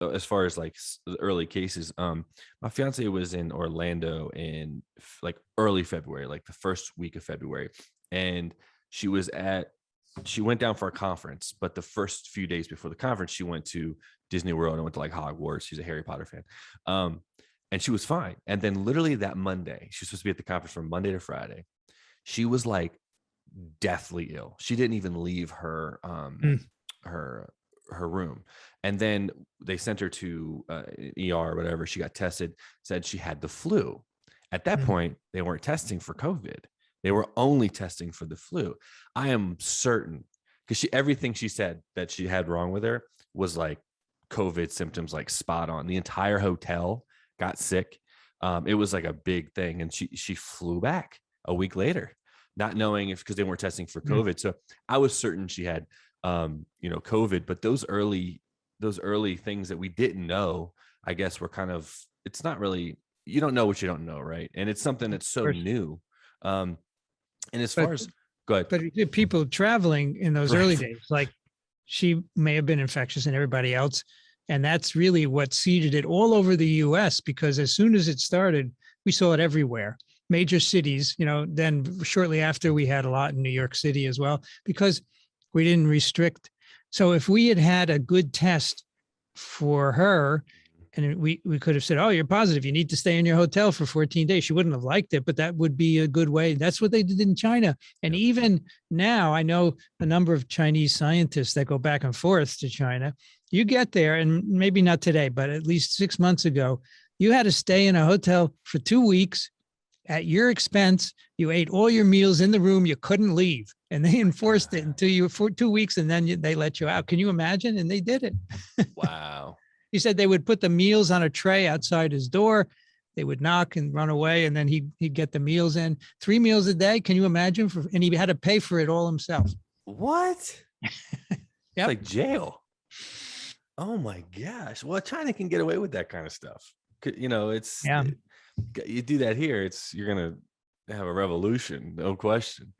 as far as like the early cases, my fiance was in Orlando in like early February, like the first week of February, and she was at she went down for a conference, but the first few days before the conference, she went to Disney World and went to like Hogwarts. She's a Harry Potter fan. Um, and she was fine. And then literally that Monday, she was supposed to be at the conference from Monday to Friday. She was like deathly ill. She didn't even leave Mm, her her room. And then they sent her to ER or whatever. She got tested, said she had the flu. At that mm. point, they weren't testing for COVID. They were only testing for the flu. I am certain because she everything she said that she had wrong with her was like COVID symptoms, like spot on. The entire hotel got sick. It was like a big thing, and she flew back a week later, not knowing if because they weren't testing for Mm. COVID. So I was certain she had COVID, but those early things that we didn't know, I guess were kind of it's not really you don't know what you don't know, right? And it's something Of that's so course. new. Um, and as But far as go ahead, but the people traveling in those early right? days, like she may have been infectious and everybody else. And that's really what seeded it all over the US because as soon as it started, we saw it everywhere. Major cities, then shortly after we had a lot in New York City as well, because we didn't restrict. So if we had had a good test for her, and we could have said, "Oh, you're positive. You need to stay in your hotel for 14 days." She wouldn't have liked it, but that would be a good way. That's what they did in China. And Yep. even now, I know a number of Chinese scientists that go back and forth to China. You get there, and maybe not today, but at least 6 months ago, you had to stay in a hotel for 2 weeks at your expense. You ate all your meals in the room. You couldn't leave, and they enforced it until you for 2 weeks, and then they let you out. Can you imagine? And they did it. Wow. He said they would put the meals on a tray outside his door. They would knock and run away, and then he'd get the meals in 3 meals a day. Can you imagine? And he had to pay for it all himself. What? It's Yep. like jail. Oh my gosh. Well, China can get away with that kind of stuff. Yeah. You do that here, you're gonna have a revolution, no question.